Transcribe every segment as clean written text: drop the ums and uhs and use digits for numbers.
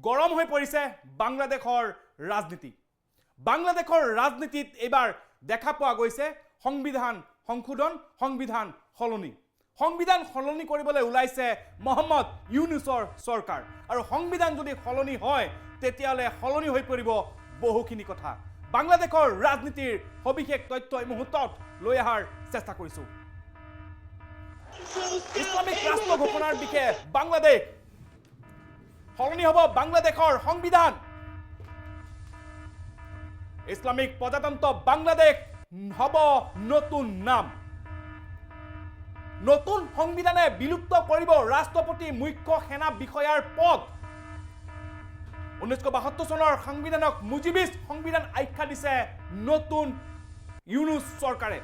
গৰম হৈ পৰিছে বাংলাদেশৰ ৰাজনীতি। বাংলাদেশৰ ৰাজনীতিত এবাৰ দেখা পোৱা গৈছে সংবিধান সংশোধন, সংবিধান সলনি। সংবিধান সলনি কৰিবলৈ ওলাইছে মহম্মদ ইউনুছৰ চৰকাৰ। আৰু সংবিধান যদি সলনি হয় তেতিয়াহ'লে সলনি হৈ পৰিব বহুখিনি কথা। বাংলাদেশৰ ৰাজনীতিৰ সবিশেষ তথ্য এই মুহূৰ্তত লৈ অহাৰ চেষ্টা কৰিছোঁ। ইছলামিক ৰাষ্ট্ৰ ঘোষণাৰ বিষয়ে বাংলাদেশ সলনি হ'ব বাংলাদেশৰ সংবিধান। ইছলামিক প্ৰজাতন্ত্ৰ বাংলাদেশ হ'ব নতুন নাম। নতুন সংবিধানে বিলুপ্ত কৰিব ৰাষ্ট্ৰপতি মুখ্য সেনা বিষয়াৰ পদ। 1972 চনৰ সংবিধানক মুজিবিষ্ট সংবিধান আখ্যা দিছে নতুন ইউনুছ চৰকাৰে।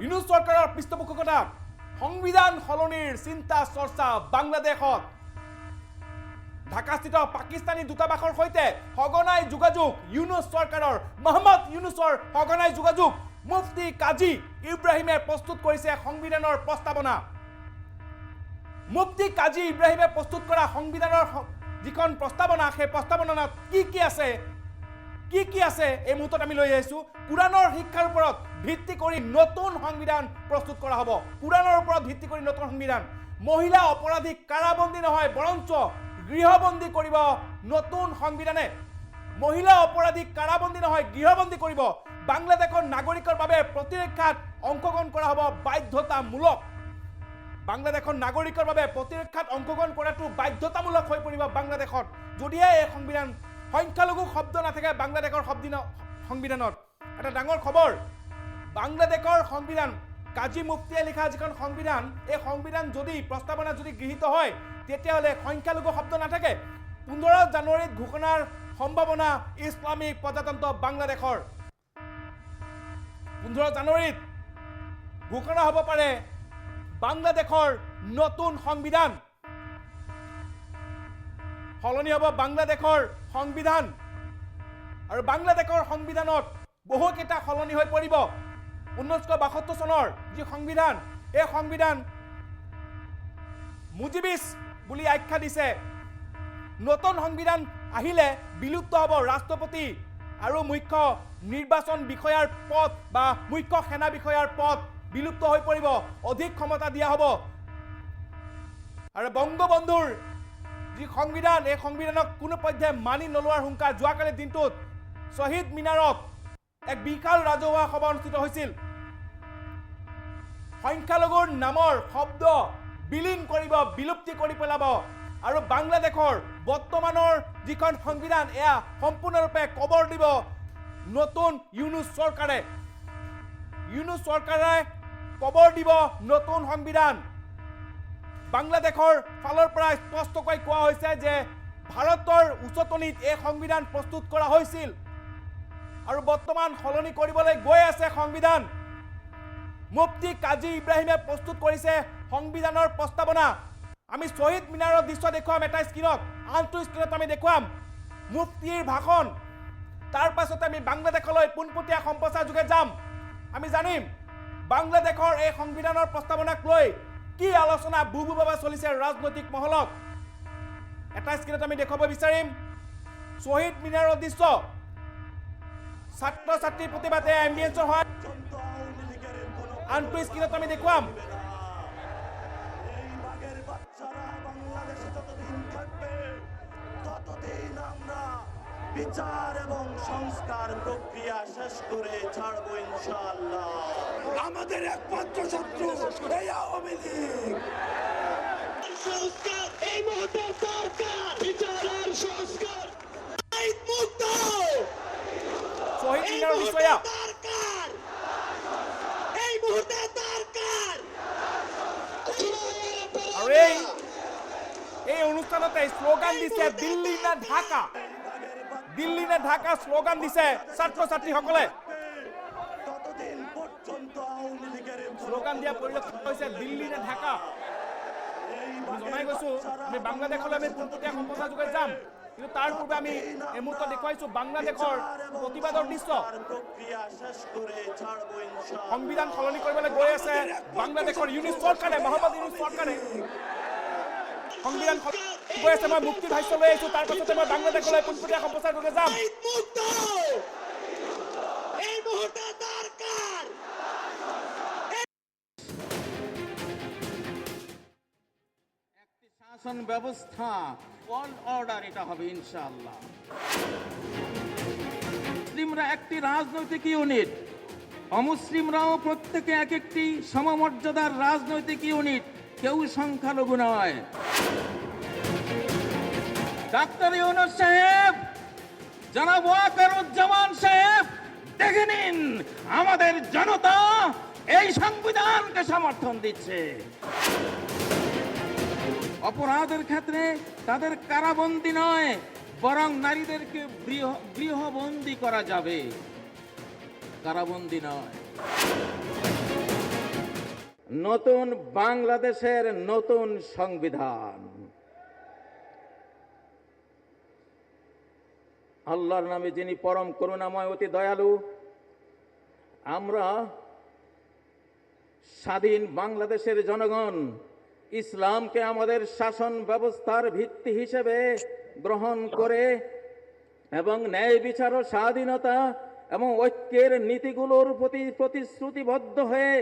ইউনুছ চৰকাৰৰ পৃষ্ঠপোষকতাত সংবিধান সলনিৰ চিন্তা চৰ্চা বাংলাদেশত। ঢাকাস্থিত পাকিস্তানী দূতাবাসৰ সৈতে সঘনাই যোগাযোগ ইউনুছ চৰকাৰৰ। মহম্মদ ইউনুছৰ সঘনাই যোগাযোগ। মুফতি কাজী ইব্ৰাহিমে প্ৰস্তুত কৰিছে সংবিধানৰ প্ৰস্তাৱনা। মুফতি কাজী ইব্ৰাহিমে প্ৰস্তুত কৰা সংবিধানৰ যিখন প্ৰস্তাৱনা, সেই প্ৰস্তাৱনাত কি আছে এই মুহূৰ্তত আমি লৈ আহিছোঁ। কুৰাণৰ শিক্ষাৰ ওপৰত ভিত্তি কৰি নতুন সংবিধান প্ৰস্তুত কৰা হ'ব। কুৰাণৰ ওপৰত ভিত্তি কৰি নতুন সংবিধান। মহিলা অপৰাধীক কাৰাবন্দী নহয় বৰঞ্চ গৃহবন্দী কৰিব নতুন সংবিধানে। মহিলা অপৰাধীক কাৰাবন্দী নহয় গৃহবন্দী কৰিব। বাংলাদেশৰ নাগৰিকৰ বাবে প্ৰতিৰক্ষাত অংশগ্ৰহণ কৰা হ'ব বাধ্যতামূলক। বাংলাদেশৰ নাগৰিকৰ বাবে প্ৰতিৰক্ষাত অংশগ্ৰহণ কৰাটো বাধ্যতামূলক হৈ পৰিব বাংলাদেশত যদিহে এই সংবিধান সংখ্যালঘু শব্দ নাথাকে বাংলাদেশৰ সংবিধানত। এটা ডাঙৰ খবৰ, বাংলাদেশৰ সংবিধান কাজী মুফতিয়ে লিখা যিখন সংবিধান, এই সংবিধান যদি প্ৰস্তাৱনা যদি গৃহীত হয় তেতিয়াহ'লে সংখ্যালঘু শব্দ নাথাকে। 15 জানুৱাৰীত ঘোষণাৰ সম্ভাৱনা ইছলামিক প্ৰজাতন্ত্ৰ বাংলাদেশৰ। 15 জানুৱাৰীত ঘোষণা হ'ব পাৰে বাংলাদেশৰ নতুন সংবিধান। সলনি হ'ব বাংলাদেশৰ সংবিধান। আৰু বাংলাদেশৰ সংবিধানত বহুকেইটা সলনি হৈ পৰিব। 1972 চনৰ যি সংবিধান, এই সংবিধান মুজিবিষ্ট বুলি আখ্যা দিছে। নতুন সংবিধান আহিলে বিলুপ্ত হ'ব ৰাষ্ট্ৰপতি আৰু মুখ্য নিৰ্বাচন বিষয়াৰ পদ বা মুখ্য সেনা বিষয়াৰ পদ বিলুপ্ত হৈ পৰিব। অধিক ক্ষমতা দিয়া হ'ব। আৰু বংগবন্ধুৰ যি সংবিধান, এই সংবিধানক কোনো পধ্যে মানি নলোৱাৰ হুংকাৰ যোৱাকালিৰ দিনটোত শ্বহীদ মিনাৰত এক বিশাল ৰাজহুৱা সভা অনুষ্ঠিত হৈছিল। সংখ্যালঘুৰ নামৰ শব্দ বিলীন কৰিব, বিলুপ্তি কৰি পেলাব। আৰু বাংলাদেশৰ বৰ্তমানৰ যিখন সংবিধান এয়া সম্পূৰ্ণৰূপে কবৰ দিব নতুন ইউনুছ চৰকাৰে। ইউনুছ চৰকাৰে কবৰ দিব নতুন সংবিধান। বাংলাদেশৰ ফালৰ পৰা স্পষ্টকৈ কোৱা হৈছে যে ভাৰতৰ উচতনিত এই সংবিধান প্ৰস্তুত কৰা হৈছিল আৰু বৰ্তমান সলনি কৰিবলৈ গৈ আছে সংবিধান। মুফতি কাজী ইব্ৰাহিমে প্ৰস্তুত কৰিছে সংবিধানৰ প্ৰস্তাৱনা। আমি শ্বহীদ মিনাৰৰ দৃশ্য দেখুৱাম এটা স্ক্ৰীণত, আনটো স্ক্ৰীণত আমি দেখুৱাম মুফতিৰ ভাষণ। তাৰ পাছতে আমি বাংলাদেশলৈ পোনপটীয়া সম্প্ৰচাৰ যোগে যাম। আমি জানিম বাংলাদেশৰ এই সংবিধানৰ প্ৰস্তাৱনাক লৈ কি আলোচনা বুবুবাবা চলিছে ৰাজনৈতিক মহলত। এটা স্ক্ৰীণত আমি দেখুৱাব বিচাৰিম শ্বহীদ মিনাৰৰ দৃশ্য। ছাত্ৰ ছাত্ৰীৰ প্ৰতিবাদে এম্বিয়েন্সৰ হয়। আনটো স্ক্ৰীণত আমি দেখুৱাম বিচার এবং সংস্কার প্রক্রিয়া শেষ করে ছাড়বো ইনশাআল্লাহ। আমাদের একমাত্র শত্রু এই আওয়ামী লীগ। সংস্কার এই মুহূর্তে সরকার বিচার আর সংস্কার মুক্ত শহীদ মিনাৰৰ দৃশ্য। দরকার এই মুহূর্তে দরকার। আৰু এই অনুষ্ঠানতে শ্লোগান দিছে দিল্লী না ঢাকা। দিল্লী নে ঢাকা শ্লোগান দিছে ছাত্ৰ ছাত্ৰীসকলে। শ্লোগান দিয়া পৰিলক্ষিত হৈছে দিল্লী নে ঢাকা। জনাই গৈছো আমি বাংলাদেশলৈ আমি পোনপটীয়া সম্প্ৰচাৰ যোগে যাম, কিন্তু তাৰ পূৰ্বে আমি এই মুহূৰ্তত দেখুৱাইছো বাংলাদেশৰ প্ৰতিবাদৰ দৃশ্য। সংবিধান সলনি কৰিবলৈ গৈ আছে বাংলাদেশৰ ইউনুছ চৰকাৰে, মহম্মদ ইউনুছ চৰকাৰে। সংবিধান গৈ আছে মই মুক্তিৰ ভাষ্য লৈ আহিছোঁ তাৰ পাছতে মই বাংলাদেশলৈ পোনপটীয়া সম্প্ৰচাৰ কৰি যাম মুক্ত এই মুহূর্তে দরকার একটি শাসন ব্যবস্থা অল অর্ডার এটা হবে ইনশাআল্লাহ। মুসলিমরা একটি রাজনৈতিক ইউনিট, অমুসলিমরাও প্রত্যেকে এক একটি সমমর্যাদার রাজনৈতিক ইউনিট, কেউ সংখ্যালঘু নয়। ডাক্তার ইউনূস সাহেব, জনাব ওয়াকারুজ্জামান সাহেব, দেখে নিন আমাদের জনতা এই সংবিধানকে সমর্থন দিচ্ছে। অপরাধের ক্ষেত্রে তাদের কারাবন্দী নয়, বরং নারীদেরকে গৃহবন্দী করা যাবে, কারাবন্দী নয়। নতুন বাংলাদেশের নতুন সংবিধান। আল্লাহর নামে যিনি পরম করুণাময় অতি দয়ালু, আমরা স্বাধীন বাংলাদেশের জনগণ ইসলামকে আমাদের শাসন ব্যবস্থার ভিত্তি হিসেবে গ্রহণ করে এবং ন্যায় বিচার ও স্বাধীনতা এবং ঐক্যের নীতিগুলোর প্রতি প্রতিশ্রুতিবদ্ধ হয়ে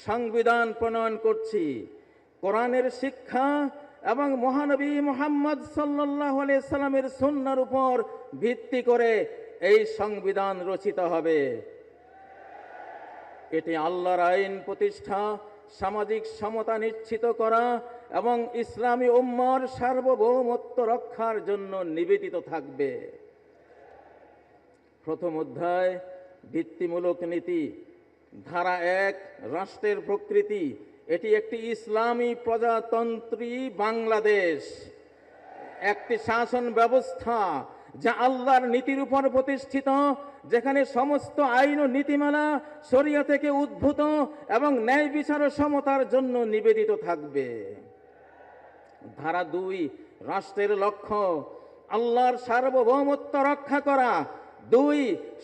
সংবিধান প্রণয়ন করছি। কোরআনের শিক্ষা এবং মহানবী মুহাম্মদ সাল্লাল্লাহু আলাইহি সাল্লামের সুন্নাহর উপর ভিত্তি করে এই সংবিধান রচিত হবে। এটি আল্লাহর আইন প্রতিষ্ঠা, সামাজিক সমতা নিশ্চিত করা এবং ইসলামী উম্মার সার্বভৌমত্ব রক্ষার জন্য নিবেদিত থাকবে। প্রথম অধ্যায় ভিত্তিমূলক নীতি, ধারা 1 রাষ্ট্রের প্রকৃতি। এটি একটি ইসলামী প্রজাতন্ত্রী বাংলাদেশ, একটি শাসন ব্যবস্থা যা আল্লাহর নীতির উপর প্রতিষ্ঠিত, যেখানে সমস্ত আইন ও নীতিমালা শরিয়া থেকে উদ্ভূত এবং ন্যায় বিচার ও সমতার জন্য নিবেদিত থাকবে। ধারা 2 রাষ্ট্রের লক্ষ্য, আল্লাহর সার্বভৌমত্ব রক্ষা করা। 2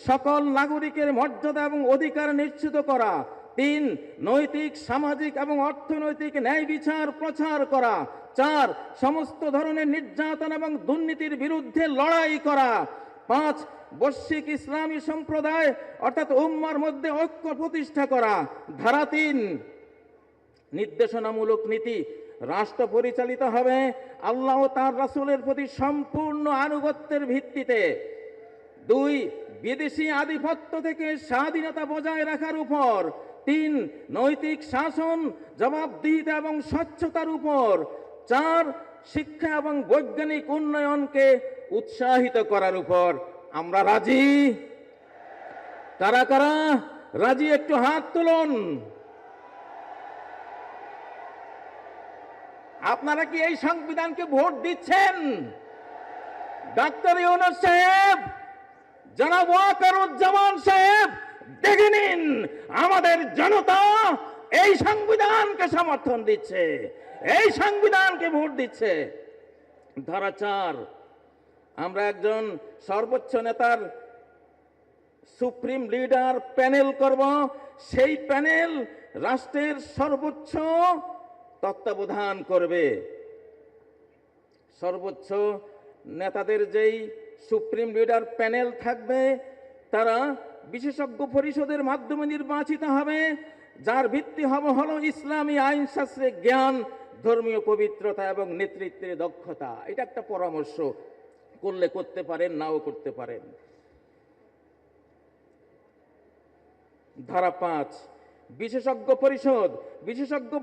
সকল নাগরিকের মর্যাদা এবং অধিকার নিশ্চিত করা। 3 নৈতিক, সামাজিক এবং অর্থনৈতিক ন্যায় বিচার প্রচার করা। 4 সমস্ত ধরনের নির্যাতন এবং দুর্নীতির বিরুদ্ধে লড়াই করা। 5 বৈশ্বিক ইসলামী সম্প্রদায় অর্থাৎ উম্মার মধ্যে ঐক্য প্রতিষ্ঠা করা। ধারা 3 নির্দেশনামূলক নীতি, রাষ্ট্র পরিচালিত হবে আল্লাহ ও তার রাসূলের প্রতি সম্পূর্ণ আনুগত্যের ভিত্তিতে। 2 বিদেশি আধিপত্য থেকে স্বাধীনতা বজায় রাখার উপর। 3 নৈতিক শাসন, জবাবদিহিতা এবং স্বচ্ছতার উপর। 4 শিক্ষা এবং বৈজ্ঞানিক উন্নয়নকে উৎসাহিত করার উপর। আমরা রাজি? কারা কারা রাজি একটু হাত তুলুন। আপনারা কি এই সংবিধানকে ভোট দিচ্ছেন? ডাক্তার ইউনূস সাহেব, জনাব ওয়াকারুজ্জামান সাহেব, দেখে নিন আমাদের জনতা এই সংবিধানকে সমর্থন দিচ্ছে, এই সংবিধানকে ভোট দিচ্ছে। ধারা 4 আমরা একজন সর্বোচ্চ নেতার সুপ্রিম লিডার প্যানেল করব। সেই প্যানেল রাষ্ট্রের সর্বোচ্চ তত্ত্বাবধান করবে। সর্বোচ্চ নেতাদের যেই সুপ্রিম লিডার প্যানেল থাকবে তারা বিশেষজ্ঞ পরিষদের মাধ্যমে নির্বাচিত হবে, যার ভিত্তি হলো ইসলামী আইন শাস্ত্রের জ্ঞান, ধর্মীয় পবিত্রতা এবং নেতৃত্বের দক্ষতা। এটা একটা পরামর্শ, করলে করতে পারেন, নাও করতে পারেন। ধারা 5 বিশেষজ্ঞ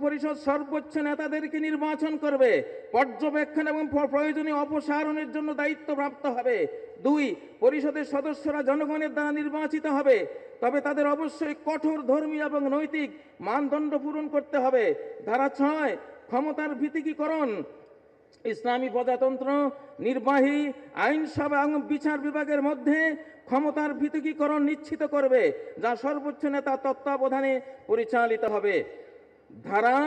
পরিষদ সর্বোচ্চ নেতাদেরকে নির্বাচন করবে, পর্যবেক্ষণ এবং প্রয়োজনীয় অপসারণের জন্য দায়িত্বপ্রাপ্ত হবে। 2 পরিষদের সদস্যরা জনগণের দ্বারা নির্বাচিত হবে, তবে তাদের অবশ্যই কঠোর ধর্মীয় এবং নৈতিক মানদণ্ড পূরণ করতে হবে। ধারা 6 ক্ষমতার ভিত্তিকীকরণ, ইসলামী প্রজাতন্ত্র নির্বাহী, আইনসভা এবং বিচার বিভাগের মধ্যে ক্ষমতার ভিত্তিকীকরণ নিশ্চিত করবে, যা সর্বোচ্চ নেতা তত্ত্বাবধানে পরিচালিত হবে। ধারা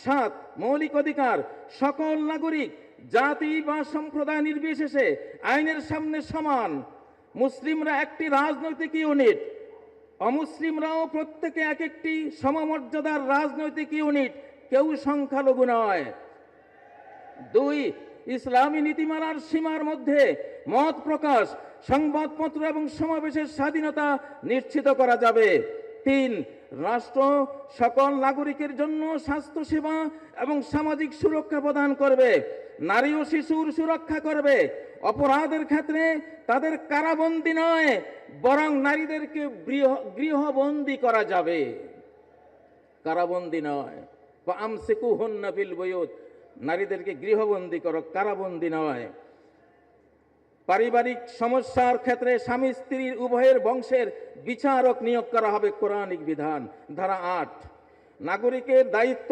7 মৌলিক অধিকার, সকল নাগরিক জাতি বা সম্প্রদায় নির্বিশেষে আইনের সামনে সমান। মুসলিমরা একটি রাজনৈতিক ইউনিট, অমুসলিমরাও প্রত্যেকে এক একটি সমমর্যাদার রাজনৈতিক ইউনিট, কেউ সংখ্যালঘু নয়। 2 ইসলামী নীতিমালার সীমার মধ্যে মত প্রকাশ, সংবাদপত্র এবং সমাবেশের স্বাধীনতা নিশ্চিত করা যাবে। 3, রাষ্ট্র সকল নাগরিকের জন্য স্বাস্থ্যসেবা এবং সামাজিক সুরক্ষা প্রদান করবে, নারী ও শিশুর সুরক্ষা করবে। অপরাধের ক্ষেত্রে তাদের কারাবন্দী নয়, বরং নারীদেরকে গৃহবন্দী করা যাবে, কারাবন্দী নয়। আমসিকুহুন্না ফিল বুয়ুত, নারীদেরকে গৃহবন্দী করো, কারাবন্দী নয়। পারিবারিক সমস্যার ক্ষেত্রে স্বামী স্ত্রীর উভয়ের বংশের বিচারক নিয়োগ করা হবে, কোরআনিক বিধান। ধারা 8, নাগরিকের দায়িত্ব,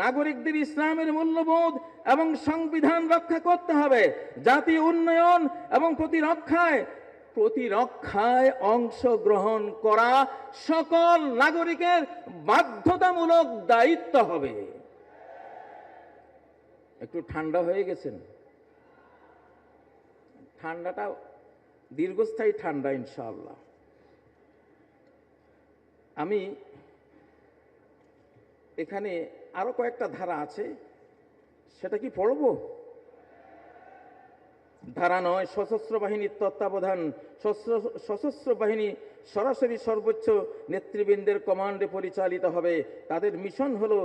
নাগরিকদের ইসলামের মূল্যবোধ এবং সংবিধান রক্ষা করতে হবে। জাতীয় উন্নয়ন এবং প্রতিরক্ষায় অংশগ্রহণ করা সকল নাগরিকের বাধ্যতামূলক দায়িত্ব হবে। একটু ঠান্ডা হয়ে গেছেন? ঠান্ডাটা দীর্ঘস্থায়ী ঠান্ডা ইনশাআল্লাহ। আমি এখানে আরো কয়েকটা ধারা আছে, সেটা কি পড়বো? ধারা 9, সশস্ত্র বাহিনীর তত্ত্বাবধান। সশস্ত্র বাহিনী সরাসরি সর্বোচ্চ নেতৃবৃন্দের কমান্ডে পরিচালিত হবে। তাদের মিশন হলো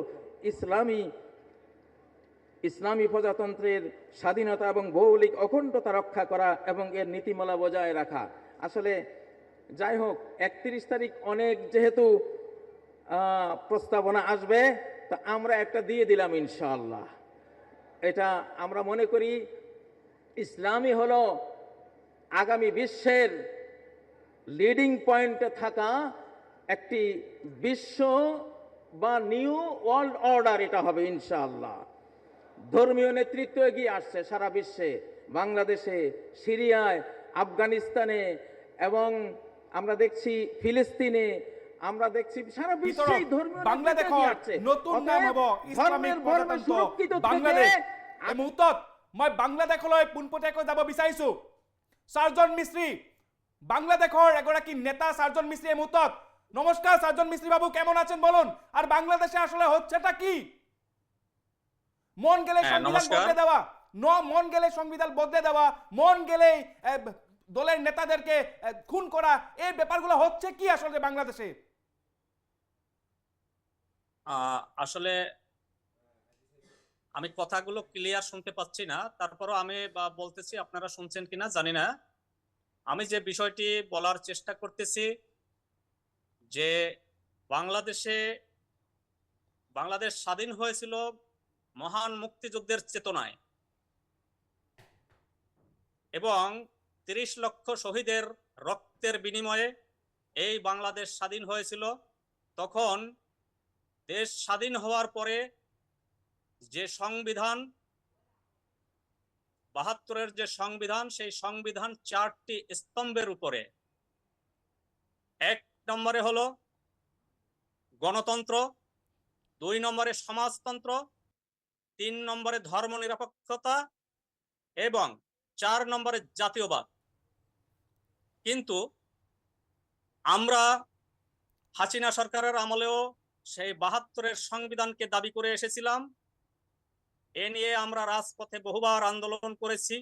ইসলামী প্রজাতন্ত্রের স্বাধীনতা এবং ভৌগোলিক অখণ্ডতা রক্ষা করা এবং এর নীতিমালা বজায় রাখা। আসলে যাই হোক, 31 তারিখ অনেক যেহেতু প্রস্তাবনা আসবে, তা আমরা একটা দিয়ে দিলাম ইনশাআল্লাহ। এটা আমরা মনে করি ইসলামই হলো আগামী বিশ্বের লিডিং পয়েন্টে থাকা একটি বিশ্ব বা নিউ ওয়ার্ল্ড অর্ডার, এটা হবে ইনশাআল্লাহ। ধর্মীয় নেতৃত্ব এগিয়ে আসছে সারা বিশ্বে, বাংলাদেশে, সিরিয়ায়, আফগানিস্তানে এবং আমরা দেখছি ফিলিস্তিনে, আমরা দেখছি সারা বিশ্বে ধর্মীয় বাংলাদেশ নতুন নাম হ'ব ইসলামিক প্ৰজাতন্ত্ৰ বাংলাদেশ। এই মুহূৰ্তত মই বাংলাদেশলৈ পোনপটীয়াকৈ যাব বিচাৰিছো। সাৰ্জন মিস্ত্ৰী, বাংলাদেশৰ এগৰাকী নেতা সাৰ্জন মিস্ত্ৰী এই মুহূর্তত। নমস্কার সার্জন মিস্ত্রি বাবু, কেমন আছেন বলুন? আর বাংলাদেশে আসলে হচ্ছেটা কি? মন গেলে সংবিধান বদলে দেওয়া, মন গেলে সংবিধান বদলে দেওয়া, মন গেলে দলের নেতাদেরকে খুন করা, এই ব্যাপারগুলো হচ্ছে কি আসলে বাংলাদেশে? আসলে আমি কথাগুলো ক্লিয়ার শুনতে পাচ্ছি না, তারপরও আমি বলতেছি, আপনারা শুনছেন কিনা জানি না। আমি যে বিষয়টি বলার চেষ্টা করতেছি যে বাংলাদেশ স্বাধীন হয়েছিল মহান মুক্তিযুদ্ধের চেতনায় এবং 30 লক্ষ শহীদের রক্তের বিনিময়ে এই বাংলাদেশ স্বাধীন হয়েছিল। তখন দেশ স্বাধীন হওয়ার পরে যে সংবিধান 72-এর যে সংবিধান, সেই সংবিধান 4টি স্তম্ভের উপরে। 1 নম্বরে হলো গণতন্ত্র, 2 নম্বরে সমাজতন্ত্র, 3 নম্বরে ধর্মনিরপেক্ষতা এবং 4 নম্বরে জাতীয়বাদ। কিন্তু আমরা হাসিনা সরকারের আমলেও সেই 72-এর সংবিধানকে দাবি করে এসেছিলাম। এ নিয়ে আমরা রাজপথে বহুবার আন্দোলন করেছি।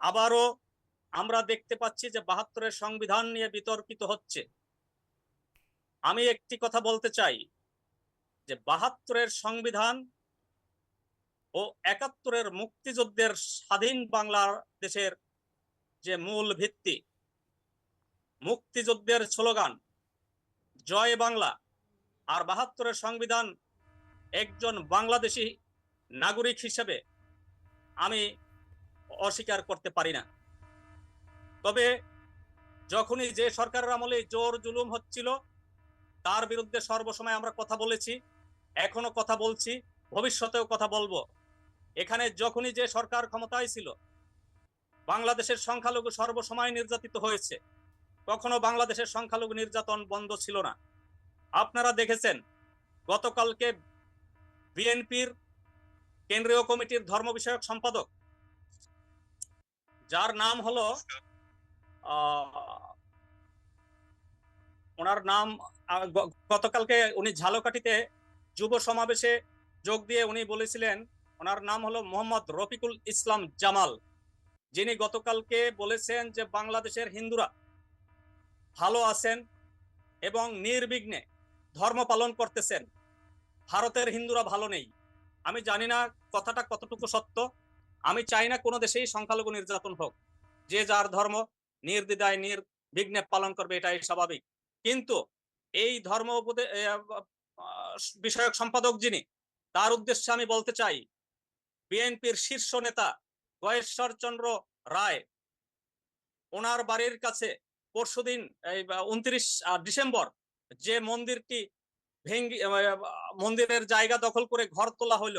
আবারও আমরা দেখতে পাচ্ছি যে 72-এর সংবিধান নিয়ে বিতর্কিত হচ্ছে। আমি একটি কথা বলতে চাই যে 72-এর সংবিধান ও 71-এর মুক্তিযুদ্ধের স্বাধীন বাংলাদেশের যে মূল ভিত্তি, মুক্তিযুদ্ধের স্লোগান জয় বাংলা, আর 72-এর সংবিধান একজন বাংলাদেশী নাগরিক হিসেবে আমি অস্বীকার করতে পারি না। তবে যখনই যে সরকারের আমলে জোর জুলুম হচ্ছিল, তার বিরুদ্ধে সর্বসময় আমরা কথা বলেছি, এখনো কথা বলছি, ভবিষ্যতেও কথা বলবো। এখানে যখনই যে সরকার ক্ষমতায় ছিল, বাংলাদেশের সংখ্যালঘু সর্বসময় নির্যাতিত হয়েছে, কখনো বাংলাদেশের সংখ্যালঘু নির্যাতন বন্ধ ছিল না। আপনারা দেখেছেন গতকালকে বিএনপির কেন্দ্রীয় কমিটির ধর্ম বিষয়ক সম্পাদক, যার নাম হলো ওনার নাম, গতকালকে উনি ঝালকাঠিতে যুব সমাবেশে যোগ দিয়ে উনি বলেছিলেন, ওনার নাম হলো মোহাম্মদ রফিকুল ইসলাম জামাল, যিনি গতকালকে বলেছেন যে বাংলাদেশের হিন্দুরা ভালো আছেন এবং নির্বিঘ্নে ধর্ম পালন করতেছেন, ভারতের হিন্দুরা ভালো নেই। আমি জানি না কথাটা কতটুকু সত্য। আমি চাই না কোনো দেশেই সংখ্যালঘু নির্যাতন হোক, যে যার ধর্ম নির্দ্বিধায় নির্বিঘ্নে পালন করবে, এটাই স্বাভাবিক। কিন্তু এই ধর্ম বিষয়ক সম্পাদক যিনি, তার উদ্দেশ্যে আমি বলতে চাই, বিএনপির শীর্ষ নেতা গয়েশ্বর চন্দ্র রায়, ওনার বাড়ির কাছে পরশুদিন 29 ডিসেম্বর যে মন্দিরটি মন্দিরের জায়গা দখল করে ঘর তোলা হইল,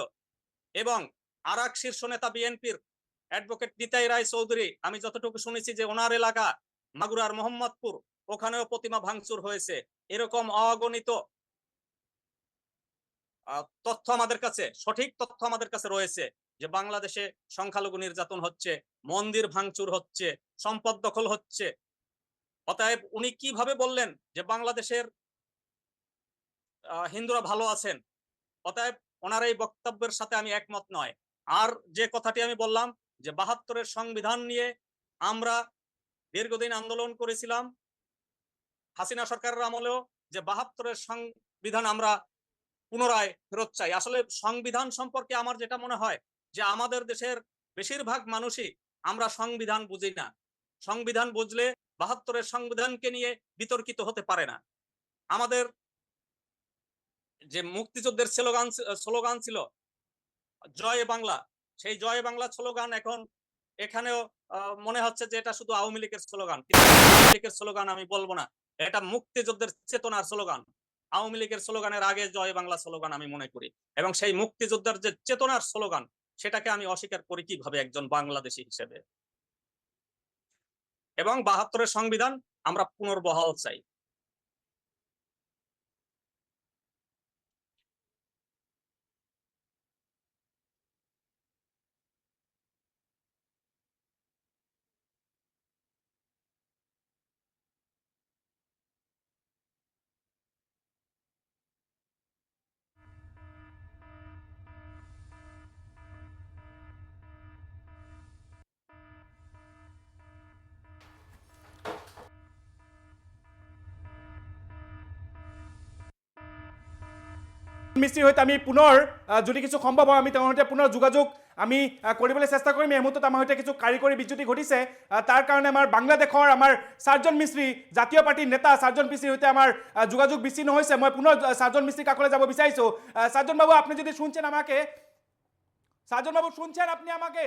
এবং আর এক শীর্ষ নেতা বিএনপির অ্যাডভোকেট নিতাই রায় চৌধুরী, আমি যতটুকু শুনেছি যে ওনার এলাকা মাগুরার মোহাম্মদপুর, ওখানেও প্রতিমা ভাঙচুর হয়েছে। এরকম অগণিত তথ্য আমাদের কাছে, সঠিক তথ্য আমাদের কাছে রয়েছে যে বাংলাদেশে সংখ্যালঘু নির্যাতন হচ্ছে, মন্দির ভাঙচুর হচ্ছে, সম্পদ দখল হচ্ছে। অতএব উনি কিভাবে বললেন যে বাংলাদেশের হিন্দুরা ভালো আছেন? অতএব ওনার এই বক্তব্যের সাথে আমি একমত নয়। আর যে কথাটি আমি বললাম যে ৭২-এর সংবিধান নিয়ে আমরা দীর্ঘদিন আন্দোলন করেছিলাম, হাসিনা সরকারের আমলেও, যে ৭২-এর সংবিধান আমরা পুনরায় ফেরত চাই। আসলে সংবিধান সম্পর্কে আমার যেটা মনে হয় যে আমাদের দেশের বেশিরভাগ মানুষই আমরা সংবিধান বুঝি না। সংবিধান বুঝলে ৭২-এর সংবিধানকে নিয়ে বিতর্কিত হতে পারে না। আমাদের যে মুক্তিযুদ্ধের স্লোগান ছিল জয় বাংলা, সেই জয় বাংলা স্লোগান এখন এখানেও মনে হচ্ছে যে এটা শুধু আওয়ামী লীগের স্লোগান। আওয়ামী লীগের স্লোগান আমি বলবো না, এটা মুক্তিযুদ্ধের চেতনার স্লোগান। আওয়ামী লীগের স্লোগানের আগে জয় বাংলা স্লোগান আমি মনে করি, এবং সেই মুক্তিযোদ্ধার যে চেতনার স্লোগান, সেটাকে আমি অস্বীকার করি কিভাবে একজন বাংলাদেশী হিসেবে। এবং ৭২-এর সংবিধান আমরা পুনর্বহাল চাই। মিস্ত্ৰীৰ সৈতে আমি পুনৰ যদি কিছু সম্ভৱ হয় আমি তেওঁৰ সৈতে পুনৰ যোগাযোগ আমি কৰিবলৈ চেষ্টা কৰিম। এই মুহূৰ্তত আমাৰ সৈতে কিছু কাৰিকৰী বিচ্যুতি ঘটিছে, তাৰ কাৰণে আমাৰ বাংলাদেশৰ আমাৰ সাৰ্জন মিস্ত্ৰী, জাতীয় পাৰ্টীৰ নেতা সাৰ্জন মিস্ত্ৰীৰ সৈতে আমাৰ যোগাযোগ বিচ্ছিন্ন হৈছে। মই পুনৰ সাৰ্জন মিস্ত্ৰীৰ কাষলৈ যাব বিচাৰিছোঁ। সাৰ্জন বাবু, আপনি যদি শুনছেন আমাকে, সার্জন বাবু শুনছেন আপনি আমাকে?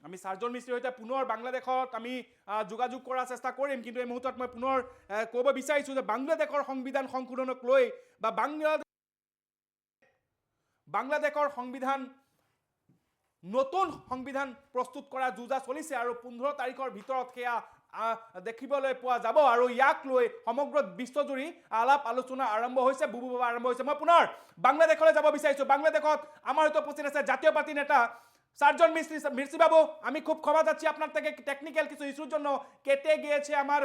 আমি সাৰ্জন মিস্ত্ৰীৰ সৈতে পুনৰ বাংলাদেশত আমি যোগাযোগ কৰাৰ চেষ্টা কৰিম, কিন্তু এই মুহূৰ্তত মই পুনৰ ক'ব বিচাৰিছোঁ যে বাংলাদেশৰ সংবিধান সংশোধনক লৈ বা বাংলাদেশৰ সংবিধান, নতুন সংবিধান প্ৰস্তুত কৰা যুঁজা চলিছে আৰু 15 তাৰিখৰ ভিতৰত সেয়া দেখিবলৈ পোৱা যাব, আৰু ইয়াক লৈ সমগ্ৰ বিশ্বজুৰি আলাপ আলোচনা আৰম্ভ হৈছে, বুবুবা আৰম্ভ হৈছে। মই পুনৰ বাংলাদেশলৈ যাব বিচাৰিছোঁ। বাংলাদেশত আমাৰ হয়তো উপস্থিত আছে জাতীয় পার্টি নেতা সার্জন মিস্ত্রি বাবু। আমি খুব ক্ষমা চাচ্ছি আপনার থেকে, টেকনিক্যাল কিছু ইস্যুর জন্য কেটে গিয়েছে আমার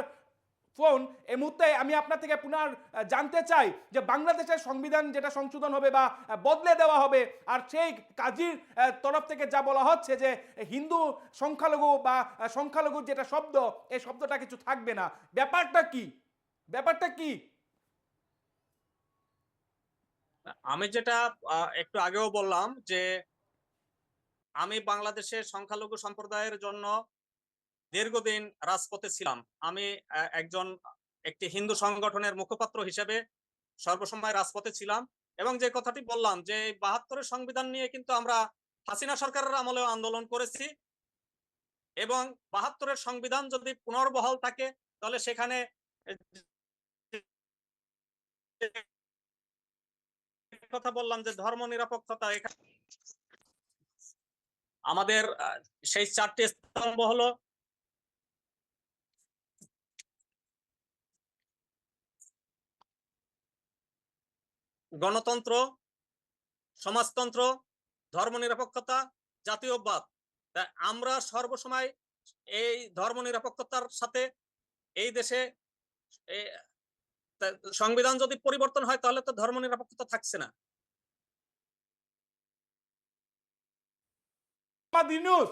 ফোন। এই মুহূর্তে আমি আপনার থেকে পুনর জানতে চাই যে বাংলাদেশের সংবিধান যেটা সংশোধন হবে বা বদলে দেওয়া হবে, আর সেই কাজীর তরফ থেকে যা বলা হচ্ছে যে হিন্দু সংখ্যালঘু বা সংখ্যালঘুর যেটা শব্দ, এই শব্দটা কিছু থাকবে না। ব্যাপারটা কি? ব্যাপারটা কি? আমি যেটা একটু আগেও বললাম যে আমি বাংলাদেশের সংখ্যালঘু সম্প্রদায়ের জন্য দীর্ঘদিন রাজপথে ছিলাম। আমি একটি হিন্দু সংগঠনের মুখপাত্র হিসেবে সর্বসময় রাজপথে ছিলাম, এবং যে কথাটি বললাম যে ৭২-এর সংবিধান নিয়ে কিন্তু আমরা হাসিনা সরকারের আমলেও আন্দোলন করেছি, এবং ৭২-এর সংবিধান যদি পুনর্বহাল থাকে তাহলে সেখানে কথা বললাম যে ধর্ম নিরপেক্ষতা, এখানে আমাদের সেই 4টি স্তম্ভ হলো গণতন্ত্র, সমাজতন্ত্র, ধর্মনিরপেক্ষতা, জাতীয়বাদ। আমরা সর্বসময় এই ধর্মনিরপেক্ষতার সাথে এই দেশে সংবিধান যদি পরিবর্তন হয় তাহলে তো ধর্মনিরপেক্ষতা থাকছে না। ইউনূস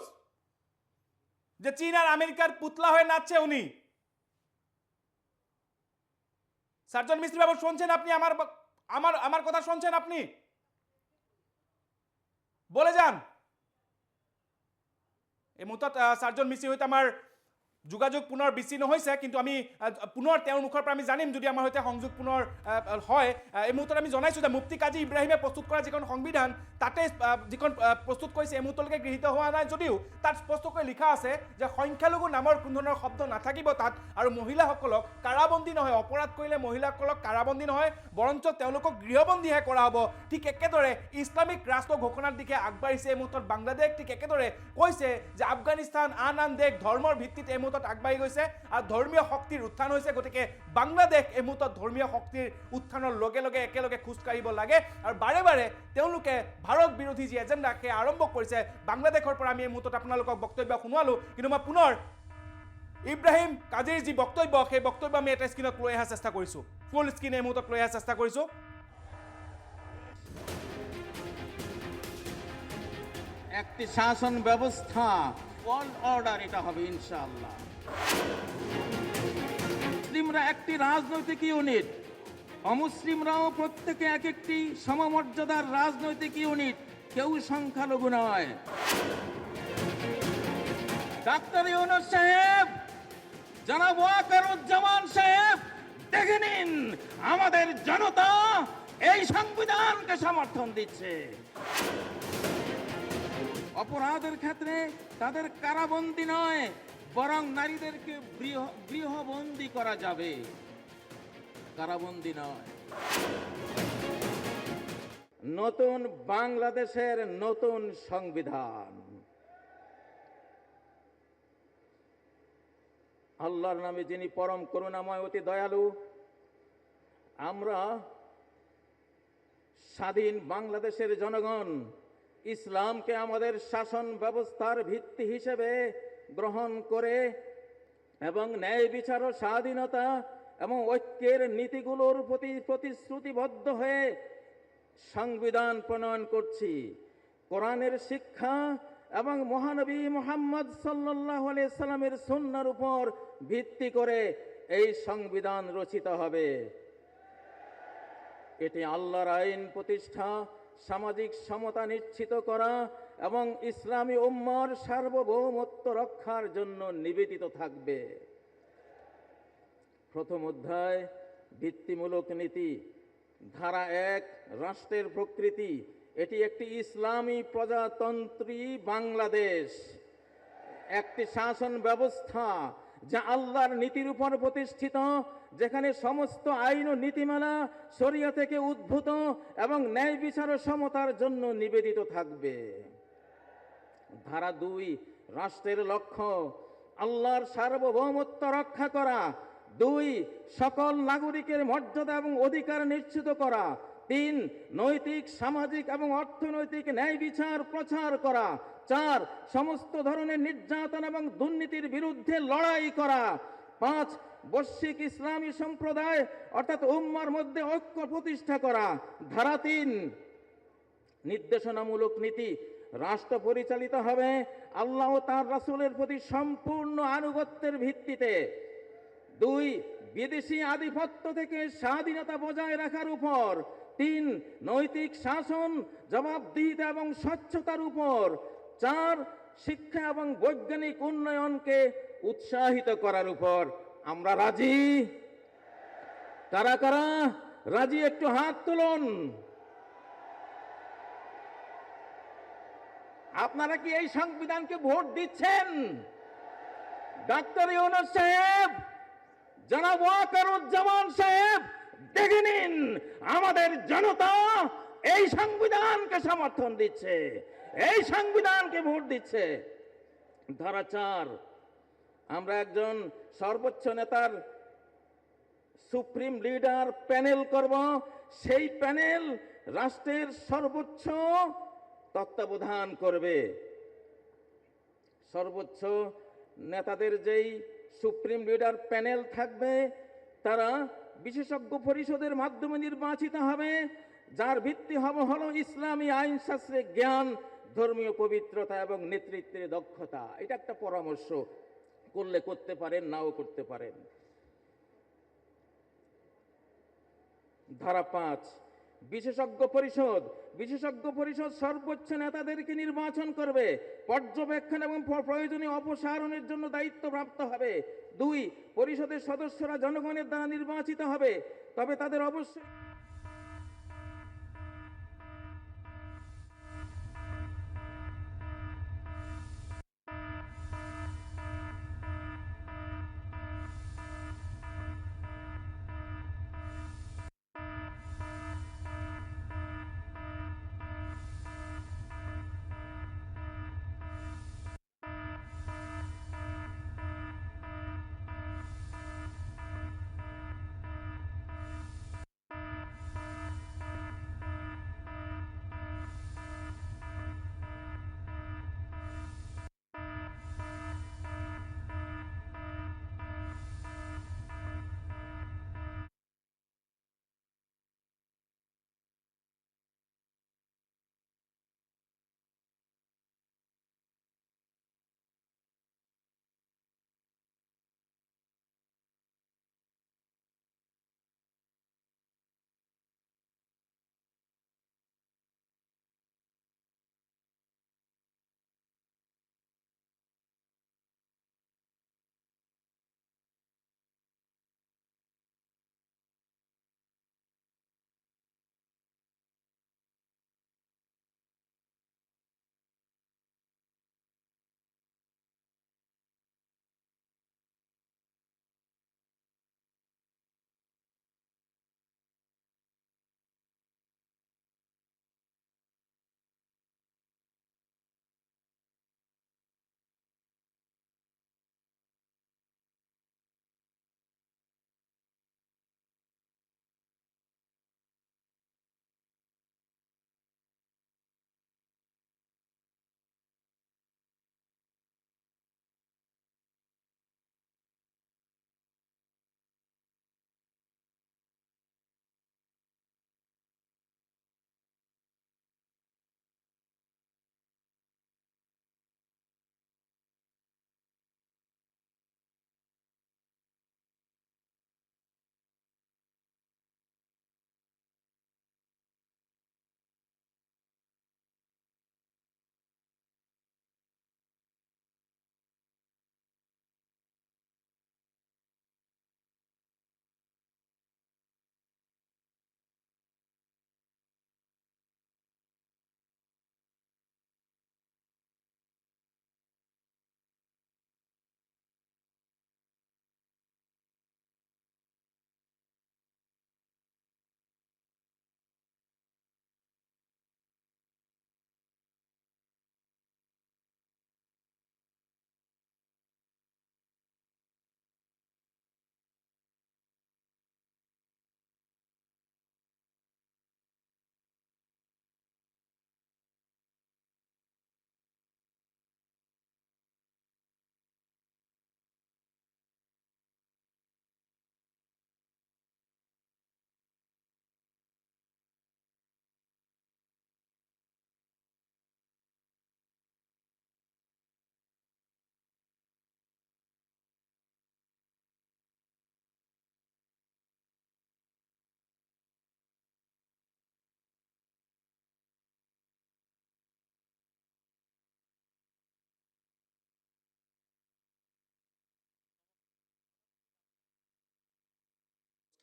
যে চীন আর আমেরিকার পুতলা হয়ে নাচছে উনি। সার্জন মিস্ত্রি বাবু শুনছেন আপনি? আমার আমার আমার কথা শুনছেন আপনি? বলে যান। এই মুহূৰ্তত সাৰ্জন মিস্ত্রি হইতে আমার যোগাযোগ পুনৰ বিচ্ছিন্ন হৈছে, কিন্তু আমি পুনৰ তেওঁৰ মুখৰ পৰা আমি জানিম যদি আমাৰ সৈতে সংযোগ পুনৰ হয়। এই মুহূৰ্তত আমি জনাইছোঁ যে মুফতি কাজী ইব্ৰাহিমে প্ৰস্তুত কৰা যিখন সংবিধান তাতে যিখন প্ৰস্তুত কৰিছে এই মুহূৰ্তলৈকে গৃহীত হোৱা নাই যদিও তাত স্পষ্টকৈ লিখা আছে যে সংখ্যালঘু নামৰ কোনো ধৰণৰ শব্দ নাথাকিব তাত, আৰু মহিলাসকলক কাৰাবন্দী নহয়, অপৰাধ কৰিলে মহিলাসকলক কাৰাবন্দী নহয় বৰঞ্চ তেওঁলোকক গৃহবন্দীহে কৰা হ'ব। ঠিক একেদৰে ইছলামিক ৰাষ্ট্ৰ ঘোষণাৰ দিশে আগবাঢ়িছে এই মুহূৰ্তত বাংলাদেশ। ঠিক একেদৰে কৈছে যে আফগানিস্তান আন আন দেশ ধৰ্মৰ ভিত্তিত এই মুহূৰ্তত আগবাঢ়ি গৈছে আৰু ধৰ্মীয় শক্তিৰ উত্থান হৈছে। গতিকে বাংলাদেশ এই মুহূৰ্তত ধৰ্মীয় শক্তিৰ উত্থানৰ লগে লগে একেলগে খোজকাঢ়িব লাগে। আৰু বাৰে বাৰে তেওঁলোকে ভাৰত বিৰোধী যি এজেণ্ডা সেই আৰম্ভ কৰিছে বাংলাদেশৰ পৰা। আমি এই মুহূৰ্তত আপোনালোকক বক্তব্য শুনোৱালোঁ, কিন্তু মই পুনৰ ইব্ৰাহিম কাজীৰ যি বক্তব্য সেই বক্তব্য আমি এটা স্ক্ৰীণত লৈ অহাৰ চেষ্টা কৰিছোঁ, ফুল স্ক্ৰীণ এই মুহূৰ্তত লৈ অহাৰ চেষ্টা কৰিছোঁ। একটি শাসন ব্যবস্থা, ওয়ার্ল্ড অর্ডার এটা হবে ইনশাআল্লাহ। মুসলিমরা একটি রাজনৈতিক ইউনিট, অমুসলিমরাও প্রত্যেকে এক একটি সমমর্যাদার রাজনৈতিক ইউনিট, কেউ সংখ্যালঘু নয়। ডাক্তার ইউনূস সাহেব, জনাব ওয়াকারুজ্জামান সাহেব, দেখে নিন আমাদের জনতা এই সংবিধানকে সমর্থন দিচ্ছে। অপরাধের ক্ষেত্রে তাদের কারাবন্দী নয়, বরং নারীদেরকে গৃহবন্দী করা যাবে, কারাবন্দী নয়। নতুন বাংলাদেশের নতুন সংবিধান, আল্লাহর নামে যিনি পরম করুণাময় অতি দয়ালু, আমরা স্বাধীন বাংলাদেশের জনগণ ইসলামকে আমাদের শাসন ব্যবস্থার ভিত্তি হিসেবে গ্রহণ করে এবং ন্যায় বিচার ও স্বাধীনতা এবং ঐক্যের নীতিগুলোর প্রতি প্রতিশ্রুতিবদ্ধ হয়ে সংবিধান প্রণয়ন করছি। কোরআনের শিক্ষা এবং মহানবী মুহাম্মদ সাল্লাল্লাহু আলাইহি সাল্লামের সুন্নাহর উপর ভিত্তি করে এই সংবিধান রচিত হবে। এটি আল্লাহর আইন প্রতিষ্ঠা, সামাজিক সমতা নিশ্চিত করা এবং ইসলামী উম্মার সার্বভৌমত্ব রক্ষার জন্য নিবেদিত থাকবে। প্রথম অধ্যায় ভিত্তিমূলক নীতি, ধারা 1 রাষ্ট্রের প্রকৃতি। এটি একটি ইসলামী প্রজাতন্ত্রী বাংলাদেশ, একটি শাসন ব্যবস্থা যা আল্লাহর নীতির উপর প্রতিষ্ঠিত, যেখানে সমস্ত আইন ও নীতিমালা শরিয়া থেকে উদ্ভূত এবং ন্যায় বিচার ও সমতার জন্য নিবেদিত থাকবে। ধারা 2 রাষ্ট্রের লক্ষ্য, আল্লাহর সার্বভৌমত্ব রক্ষা করা। 2 সকল নাগরিকের মর্যাদা এবং অধিকার নিশ্চিত করা। 3 নৈতিক, সামাজিক এবং অর্থনৈতিক ন্যায় বিচার প্রচার করা। 4 সমস্ত ধরনের নির্যাতন এবং দুর্নীতির বিরুদ্ধে লড়াই করা। 5 বৈশ্বিক ইসলামী সম্প্রদায় অর্থাৎ উম্মার মধ্যে ঐক্য প্রতিষ্ঠা করা। ধারা 3 নির্দেশনামূলক নীতি, রাষ্ট্র পরিচালিত হবে আল্লাহ ও তার রাসূলের প্রতি সম্পূর্ণ আনুগত্যের ভিত্তিতে। 2 বিদেশি আধিপত্য থেকে স্বাধীনতা বজায় রাখার উপর। 3 নৈতিক শাসন, জবাবদিহিতা এবং স্বচ্ছতার উপর। 4 শিক্ষা এবং বৈজ্ঞানিক উন্নয়নকে উৎসাহিত করার উপর। আমরা রাজি? কারা কারা রাজি একটু হাত তুলুন। আপনারা কি এই সংবিধানকে ভোট দিচ্ছেন? ডাক্তার ইউনূস সাহেব, জনাব ওয়াকারুজ্জামান সাহেব, দেখে নিন আমাদের জনতা এই সংবিধানকে সমর্থন দিচ্ছে, এই সংবিধানকে ভোট দিচ্ছে। ধারা 4 আমরা একজন সর্বোচ্চ নেতার সুপ্রিম লিডার প্যানেল করব। সেই প্যানেল রাষ্ট্রের সর্বোচ্চ তত্ত্বাবধান করবে। সর্বোচ্চ নেতাদের যেই সুপ্রিম লিডার প্যানেল থাকবে, তারা বিশেষজ্ঞ পরিষদের মাধ্যমে নির্বাচিত হবে, যার ভিত্তি হলো ইসলামী আইন শাস্ত্রের জ্ঞান, ধর্মীয় পবিত্রতা এবং নেতৃত্বের দক্ষতা। এটা একটা পরামর্শ, করলে করতে পারেন, নাও করতে পারেন। ধারা 5, বিশেষজ্ঞ পরিষদ সর্বোচ্চ নেতাদেরকে নির্বাচন করবে, পর্যবেক্ষণ এবং প্রয়োজনীয় অপসারণের জন্য দায়িত্বপ্রাপ্ত হবে। 2, পরিষদের সদস্যরা জনগণের দ্বারা নির্বাচিত হবে, তবে তাদের অবশ্যই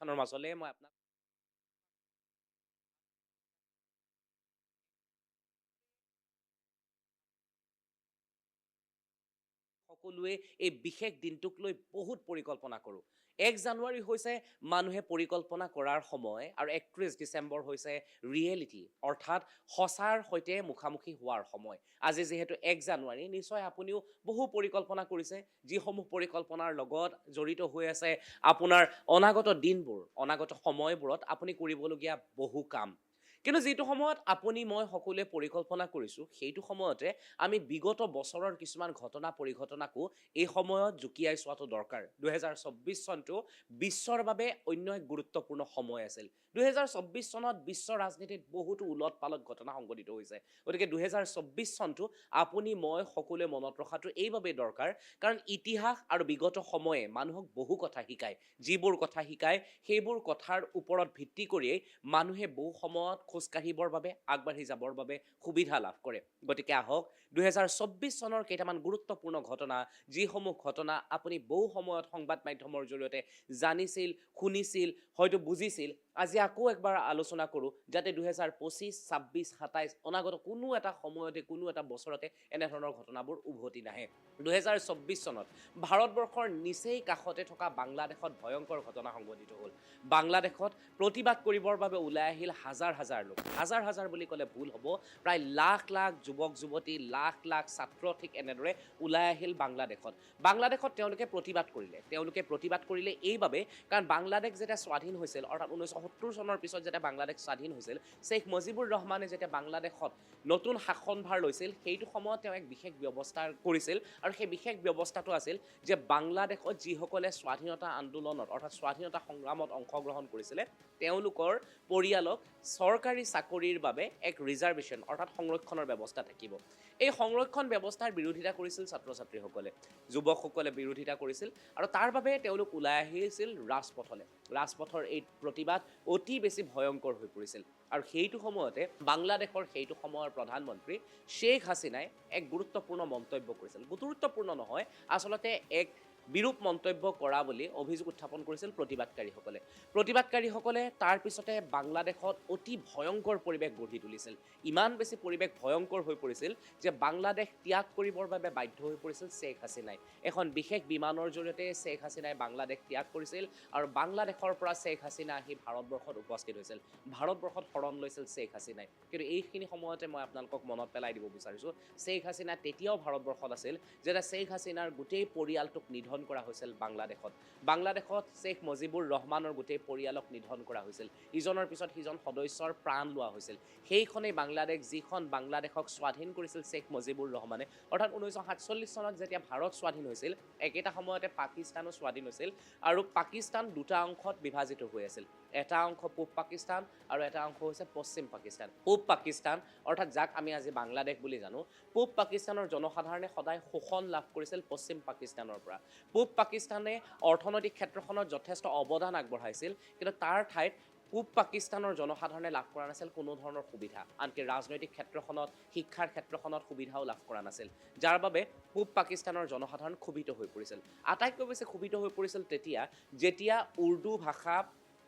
অনুষ্ঠানৰ মাজলৈ মই আপোনাক সকলোৱে এই বিশেষ দিনটোক লৈ বহুত পৰিকল্পনা কৰোঁ। 1 জানুৱাৰী হৈছে মানুহে পৰিকল্পনা কৰাৰ সময় আৰু 31 ডিচেম্বৰ হৈছে ৰিয়েলিটি, অৰ্থাৎ সঁচাৰ সৈতে মুখামুখি হোৱাৰ সময়। আজি যিহেতু 1 জানুৱাৰী, নিশ্চয় আপুনিও বহু পৰিকল্পনা কৰিছে, যিসমূহ পৰিকল্পনাৰ লগত জড়িত হৈ আছে আপোনাৰ অনাগত দিনবোৰ, অনাগত সময়বোৰত আপুনি কৰিবলগীয়া বহু কাম। কিন্তু যিটো সময়ত আপুনি মই সকলোৱে পৰিকল্পনা কৰিছোঁ, সেইটো সময়তে আমি বিগত বছৰৰ কিছুমান ঘটনা পৰিঘটনাকো এই সময়ত জুকিয়াই চোৱাটো দৰকাৰ। 2024 চনটো বিশ্বৰ বাবে অন্য এক গুৰুত্বপূৰ্ণ সময় আছিল। 2024 চনত বিশ্ব ৰাজনীতিত বহুতো উলট পালট ঘটনা সংঘটিত হৈছে। গতিকে 2024 চনটো আপুনি মই সকলোৱে মনত ৰখাটো এইবাবেই দৰকাৰ, কাৰণ ইতিহাস আৰু বিগত সময়ে মানুহক বহু কথা শিকায়। যিবোৰ কথা শিকায় সেইবোৰ কথাৰ ওপৰত ভিত্তি কৰিয়েই মানুহে বহু সময়ত খোজকাঢ়িবৰ বাবে, আগবাঢ়ি যাবৰ বাবে সুবিধা লাভ কৰে। গতিকে আহক 2024 চনৰ কেইটামান গুৰুত্বপূৰ্ণ ঘটনা, যিসমূহ ঘটনা আপুনি বহু সময়ত সংবাদ মাধ্যমৰ জৰিয়তে জানিছিল, শুনিছিল, হয়তো বুজিছিল, আজি আকৌ একবাৰ আলোচনা কৰোঁ, যাতে 2025, 26, 27 অনাগত কোনো এটা সময়তে, কোনো এটা বছৰতে এনেধৰণৰ ঘটনাবোৰ উভতি নাহে। 2024 চনত ভাৰতবৰ্ষৰ নিচেই কাষতে থকা বাংলাদেশত ভয়ংকৰ ঘটনা সংঘটিত হ'ল। বাংলাদেশত প্ৰতিবাদ কৰিবৰ বাবে ওলাই আহিল হাজাৰ হাজাৰ লোক। হাজাৰ হাজাৰ বুলি ক'লে ভুল হ'ব, প্ৰায় লাখ লাখ যুৱক যুৱতী, লাখ লাখ ছাত্ৰ ঠিক এনেদৰে ওলাই আহিল বাংলাদেশত। বাংলাদেশত তেওঁলোকে প্ৰতিবাদ কৰিলে এইবাবে, কাৰণ বাংলাদেশ যেতিয়া স্বাধীন হৈছিল, অৰ্থাৎ 1970 চনৰ পিছত যেতিয়া বাংলাদেশ স্বাধীন হৈছিল, শ্বেখ মুজিবুৰ ৰহমানে যেতিয়া বাংলাদেশত নতুন শাসনভাৰ লৈছিল, সেইটো সময়ত তেওঁ এক বিশেষ ব্যৱস্থা কৰিছিল, আৰু সেই বিশেষ ব্যৱস্থাটো আছিল যে বাংলাদেশত যিসকলে স্বাধীনতা আন্দোলনত, অৰ্থাৎ স্বাধীনতা সংগ্ৰামত অংশগ্ৰহণ কৰিছিলে, তেওঁলোকৰ পৰিয়ালক চৰকাৰী চাকৰিৰ বাবে এক ৰিজাৰ্ভেশ্যন, অৰ্থাৎ সংৰক্ষণৰ ব্যৱস্থা থাকিব। এই সংৰক্ষণ ব্যৱস্থাৰ বিৰোধিতা কৰিছিল ছাত্ৰ ছাত্ৰীসকলে, যুৱকসকলে বিৰোধিতা কৰিছিল, আৰু তাৰ বাবে তেওঁলোক ওলাই আহিছিল ৰাজপথলৈ। ৰাজপথৰ এই প্ৰতিবাদ অতি বেছি ভয়ংকৰ হৈ পৰিছিল, আৰু সেইটো সময়তে বাংলাদেশৰ সেইটো সময়ৰ প্ৰধানমন্ত্ৰী শ্বেখ হাছিনাই এক গুৰুত্বপূৰ্ণ মন্তব্য কৰিছিল। গুৰুত্বপূৰ্ণ নহয়, আচলতে এক বিৰূপ মন্তব্য কৰা বুলি অভিযোগ উত্থাপন কৰিছিল প্ৰতিবাদকাৰীসকলে। তাৰ পিছতে বাংলাদেশত অতি ভয়ংকৰ পৰিৱেশ গঢ়ি তুলিছিল। ইমান বেছি পৰিৱেশ ভয়ংকৰ হৈ পৰিছিল যে বাংলাদেশ ত্যাগ কৰিবৰ বাবে বাধ্য হৈ পৰিছিল শ্বেখ হাছিনাই। এখন বিশেষ বিমানৰ জৰিয়তে শ্বেখ হাছিনাই বাংলাদেশ ত্যাগ কৰিছিল, আৰু বাংলাদেশৰ পৰা শ্বেখ হাছিনা আহি ভাৰতবৰ্ষত উপস্থিত হৈছিল। ভাৰতবৰ্ষত শৰণ লৈছিল শ্বেখ হাছিনাই। কিন্তু এইখিনি সময়তে মই আপোনালোকক মনত পেলাই দিব বিচাৰিছোঁ, শ্বেখ হাছিনা তেতিয়াও ভাৰতবৰ্ষত আছিল যেতিয়া শ্বেখ হাছিনাৰ গোটেই পৰিয়ালটোক নিধন কৰা হৈছিল বাংলাদেশত শ্বেখ মুজিবুৰ ৰহমানৰ গোটেই পৰিয়ালক নিধন কৰা হৈছিল। ইজনৰ পিছত সিজন সদস্যৰ প্ৰাণ লোৱা হৈছিল। সেইখনেই বাংলাদেশ, যিখন বাংলাদেশক স্বাধীন কৰিছিল শ্বেখ মুজিবুৰ ৰহমানে। অৰ্থাৎ 1947 চনত যেতিয়া ভাৰত স্বাধীন হৈছিল, একেটা সময়তে পাকিস্তানো স্বাধীন হৈছিল, আৰু পাকিস্তান দুটা অংশত বিভাজিত হৈ আছিল। এটা অংশ পূব পাকিস্তান আৰু এটা অংশ হৈছে পশ্চিম পাকিস্তান। পূব পাকিস্তান, অৰ্থাৎ যাক আমি আজি বাংলাদেশ বুলি জানো, পূব পাকিস্তানৰ জনসাধাৰণে সদায় শোষণ লাভ কৰিছিল পশ্চিম পাকিস্তানৰ পৰা। পূব পাকিস্তানে অৰ্থনৈতিক ক্ষেত্ৰখনত যথেষ্ট অৱদান আগবঢ়াইছিল, কিন্তু তাৰ ঠাইত পূব পাকিস্তানৰ জনসাধাৰণে লাভ কৰা নাছিল কোনো ধৰণৰ সুবিধা, আনকি ৰাজনৈতিক ক্ষেত্ৰখনত, শিক্ষাৰ ক্ষেত্ৰখনত সুবিধাও লাভ কৰা নাছিল, যাৰ বাবে পূব পাকিস্তানৰ জনসাধাৰণ ক্ষোভিত হৈ পৰিছিল। আটাইতকৈ বেছি ক্ষোভিত হৈ পৰিছিল যেতিয়া উৰ্দু ভাষা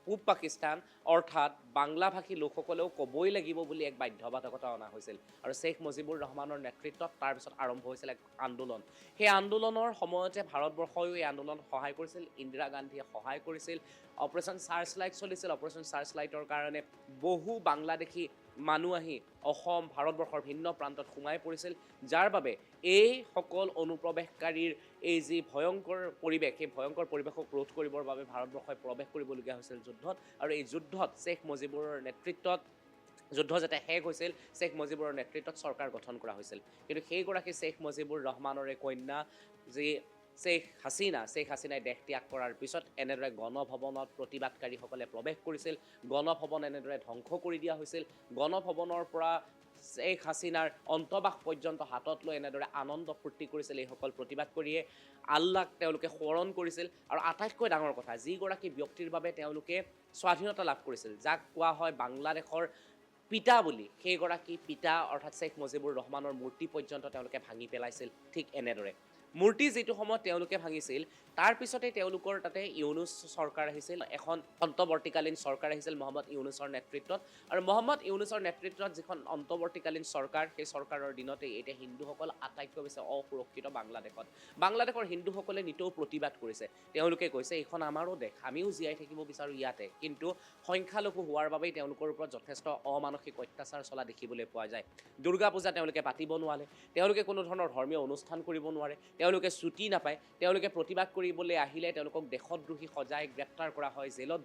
পূব পাকিস্তান, অৰ্থাৎ বাংলাভাষী লোকসকলেও ক'বই লাগিব বুলি এক বাধ্যবাধকতা অনা হৈছিল, আৰু শ্বেখ মুজিবুৰ ৰহমানৰ নেতৃত্বত তাৰপিছত আৰম্ভ হৈছিল এক আন্দোলন। সেই আন্দোলনৰ সময়তে ভাৰতবৰ্ষইও এই আন্দোলনত সহায় কৰিছিল, ইন্দিৰা গান্ধীয়ে সহায় কৰিছিল, অপাৰেশ্যন চাৰ্চলাইট চলিছিল। অপাৰেশ্যন চাৰ্চলাইটৰ কাৰণে বহু বাংলাদেশী মানুহ আহি অসম, ভাৰতবৰ্ষৰ ভিন্ন প্ৰান্তত সোমাই পৰিছিল, যাৰ বাবে এই সকল অনুপ্ৰৱেশকাৰীৰ এই যি ভয়ংকৰ পৰিৱেশ, সেই ভয়ংকৰ পৰিৱেশক ৰোধ কৰিবৰ বাবে ভাৰতবৰ্ষই প্ৰৱেশ কৰিবলগীয়া হৈছিল যুদ্ধত। আৰু এই যুদ্ধত শ্বেখ মুজিবুৰৰ নেতৃত্বত, যুদ্ধ যেতিয়া শেষ হৈছিল, শ্বেখ মুজিবুৰৰ নেতৃত্বত চৰকাৰ গঠন কৰা হৈছিল। কিন্তু সেইগৰাকী শ্বেখ মুজিবুৰ ৰহমানৰে কন্যা যি শ্বেখ হাছিনাই দেশ ত্যাগ কৰাৰ পিছত এনেদৰে গণভৱনত প্ৰতিবাদকাৰীসকলে প্ৰৱেশ কৰিছিল। গণভৱন এনেদৰে ধ্বংস কৰি দিয়া হৈছিল। গণভৱনৰ পৰা শ্বেখ হাছিনাৰ অন্তবাস পৰ্যন্ত হাতত লৈ এনেদৰে আনন্দ ফূৰ্তি কৰিছিল এইসকল প্ৰতিবাদকাৰীয়ে। আল্লাহক তেওঁলোকে সোঁৱৰণ কৰিছিল, আৰু আটাইতকৈ ডাঙৰ কথা, যিগৰাকী ব্যক্তিৰ বাবে তেওঁলোকে স্বাধীনতা লাভ কৰিছিল, যাক কোৱা হয় বাংলাদেশৰ পিতা বুলি, সেইগৰাকী পিতা অৰ্থাৎ শ্বেখ মুজিবুৰ ৰহমানৰ মূৰ্তি পৰ্যন্ত তেওঁলোকে ভাঙি পেলাইছিল। ঠিক এনেদৰে মূৰ্তি যিটো সময়ত তেওঁলোকে ভাঙিছিল, তাৰ পিছতে তেওঁলোকৰ তাতে ইউনুছ চৰকাৰ আহিছিল, এখন অন্তৱৰ্তীকালীন চৰকাৰ আহিছিল মহম্মদ ইউনুছৰ নেতৃত্বত। আৰু মহম্মদ ইউনুছৰ নেতৃত্বত যিখন অন্তৱৰ্তীকালীন চৰকাৰ, সেই চৰকাৰৰ দিনতেই এতিয়া হিন্দুসকল আটাইতকৈ বেছি অসুৰক্ষিত বাংলাদেশৰ হিন্দুসকলে নিতৌ প্ৰতিবাদ কৰিছে। তেওঁলোকে কৈছে এইখন আমাৰো দেশ, আমিও জীয়াই থাকিব বিচাৰোঁ ইয়াতে, কিন্তু সংখ্যালঘু হোৱাৰ বাবেই তেওঁলোকৰ ওপৰত যথেষ্ট অমানসিক অত্যাচাৰ চলা দেখিবলৈ পোৱা যায়। দুৰ্গা পূজা তেওঁলোকে পাতিব নোৱাৰে, তেওঁলোকে কোনো ধৰণৰ ধৰ্মীয় অনুষ্ঠান কৰিব নোৱাৰে, তেওঁলোকে ছুটি নাপায়, তেওঁলোকে প্ৰতিবাদ কৰিবলৈ আহিলে তেওঁলোকক দেশদ্ৰোহী সজাই গ্ৰেপ্তাৰ কৰা হয়, জেলত